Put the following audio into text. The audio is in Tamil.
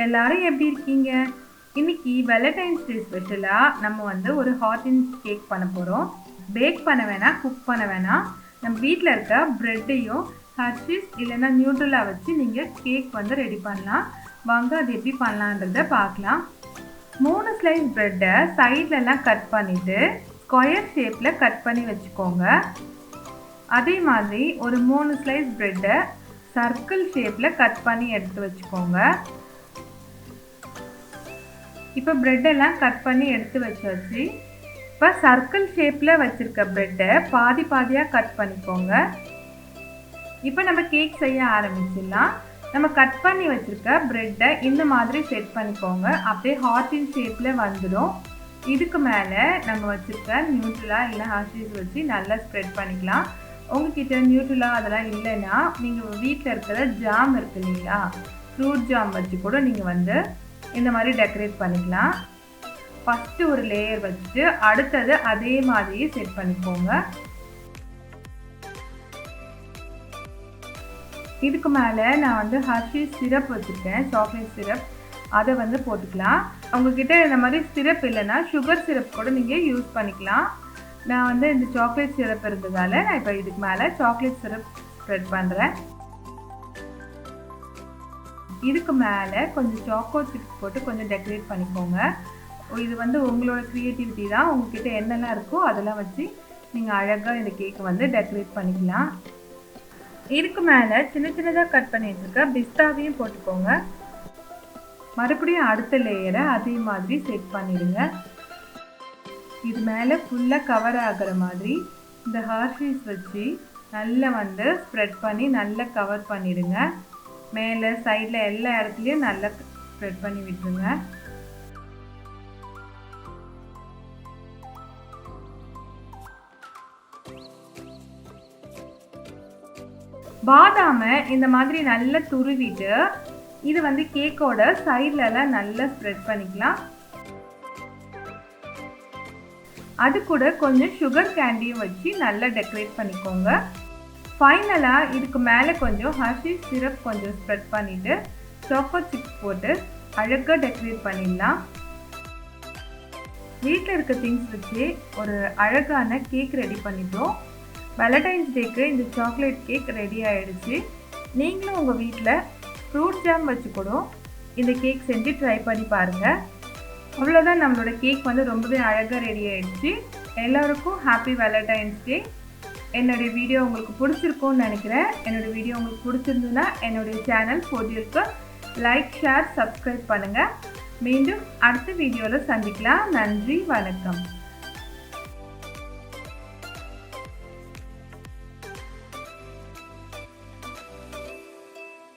எல்லாரும் எப்படி இருக்கீங்க? இன்னைக்கு வேலண்டைன்ஸ் டே ஸ்பெஷலா நம்ம வந்து ஒரு ஹாட் அண்ட் கேக் பண்ண போறோம். பேக் பண்ண வேணாம், குக் பண்ண வேணாம். நம்ம வீட்டில் இருக்க பிரெட்டையும் ஹர்ஷீஸ் இல்லைன்னா நியூட்ரலா வச்சு நீங்கள் கேக் வந்து ரெடி பண்ணலாம். வாங்க அது எப்படி பண்ணலான்றத பார்க்கலாம். 3 ஸ்லைஸ் பிரெட்டை சைட்லலாம் கட் பண்ணிவிட்டு ஸ்கொயர் ஷேப்பில் கட் பண்ணி வச்சுக்கோங்க. அதே மாதிரி ஒரு 3 ஸ்லைஸ் பிரெட்டை சர்க்கிள் ஷேப்பில் கட் பண்ணி எடுத்து வச்சுக்கோங்க. இப்போ பிரெட்டெல்லாம் கட் பண்ணி எடுத்து வச்சாச்சு. இப்போ சர்க்கிள் ஷேப்பில் வச்சுருக்க பிரெட்டை பாதி பாதியாக கட் பண்ணிக்கோங்க. இப்போ நம்ம கேக் செய்ய ஆரம்பிச்சிடலாம். நம்ம கட் பண்ணி வச்சுருக்க பிரெட்டை இந்த மாதிரி செட் பண்ணிக்கோங்க. அப்படியே ஹாட் அண்ட் ஷேப்பில் வந்துடும். இதுக்கு மேலே நம்ம வச்சுருக்க நியூட்ரலா இல்லை ஹர்ஷீஸ் வச்சு நல்லா ஸ்ப்ரெட் பண்ணிக்கலாம். உங்ககிட்ட நியூட்ரலா அதெல்லாம் இல்லைன்னா நீங்கள் வீட்டில் இருக்கிற ஜாம் இருக்கு இல்லைங்களா, ஃப்ரூட் ஜாம் வச்சு கூட நீங்கள் வந்து இந்த மாதிரி டெக்கரேட் பண்ணிக்கலாம். ஃபஸ்ட்டு ஒரு லேயர் வச்சுட்டு அடுத்தது அதே மாதிரியே செட் பண்ணிக்கோங்க. இதுக்கு மேலே நான் வந்து ஹர்ஷீஸ் சிரப் வச்சுருக்கேன், சாக்லேட் சிரப். அதை வந்து போட்டுக்கலாம். உங்ககிட்ட இந்த மாதிரி சிரப் இல்லைன்னா சுகர் சிரப் கூட நீங்கள் யூஸ் பண்ணிக்கலாம். நான் வந்து இந்த சாக்லேட் சிரப் இருந்ததால் நான் இப்போ இதுக்கு மேலே சாக்லேட் சிரப் ஸ்ப்ரெட் பண்ணுறேன். இதுக்கு மேலே கொஞ்சம் சாக்கோ சிப்ஸ் போட்டு கொஞ்சம் டெக்கரேட் பண்ணிக்கோங்க. இது வந்து உங்களோட க்ரியேட்டிவிட்டி தான். உங்ககிட்ட என்னெல்லாம் இருக்கோ அதெல்லாம் வச்சு நீங்கள் அழகாக இந்த கேக்கை வந்து டெக்கரேட் பண்ணிக்கலாம். இதுக்கு மேலே சின்ன சின்னதாக கட் பண்ணி வச்சுருக்க பிஸ்தாவையும் போட்டுக்கோங்க. மறுபடியும் அடுத்த லேயரை அதே மாதிரி செட் பண்ணிடுங்க. இது மேலே ஃபுல்லாக கவர் ஆகிற மாதிரி இந்த ஹர்ஷீஸ் வச்சு நல்லா வந்து ஸ்ப்ரெட் பண்ணி நல்லா கவர் பண்ணிடுங்க. மேலே சைடில் எல்லா இடத்துலையும் நல்லா ஸ்ப்ரெட் பண்ணி விட்டுருங்க. பாதாமை இந்த மாதிரி நல்லா துருவிட்டு இது வந்து கேக்கோட சைட்லலாம் நல்லா ஸ்ப்ரெட் பண்ணிக்கலாம். அது கூட கொஞ்சம் சுகர் கேண்டியும் வச்சு நல்லா டெக்கரேட் பண்ணிக்கோங்க. ஃபைனலாக இதுக்கு மேலே கொஞ்சம் ஹர்ஷீஸ் சிரப் கொஞ்சம் ஸ்ப்ரெட் பண்ணிவிட்டு சாக்கோ சிப்ஸ் போட்டு அழகாக டெக்கரேட் பண்ணிடலாம். வீட்டில் இருக்க திங்ஸ் வச்சு ஒரு அழகான கேக் ரெடி பண்ணிட்டோம். வேலண்டைன்ஸ் டேக்கு இந்த சாக்லேட் கேக் ரெடி ஆகிடுச்சு. நீங்களும் உங்கள் வீட்டில் ஃப்ரூட் ஜாம் வச்சு கூட இந்த கேக் செஞ்சு ட்ரை பண்ணி பாருங்கள். அவ்வளோதான், நம்மளோட கேக் வந்து ரொம்பவே அழகாக ரெடி ஆகிடுச்சு. எல்லோருக்கும் ஹாப்பி வேலண்டைன்ஸ் டே. என்னுடைய வீடியோ உங்களுக்கு பிடிச்சிருக்கும்னு நினைக்கிறேன். என்னோடய வீடியோ உங்களுக்கு பிடிச்சிருந்துன்னா என்னுடைய சேனல் FooDualக்கு லைக், ஷேர், சப்ஸ்கிரைப் பண்ணுங்கள். மீண்டும் அடுத்த வீடியோவில் சந்திக்கலாம். நன்றி, வணக்கம்.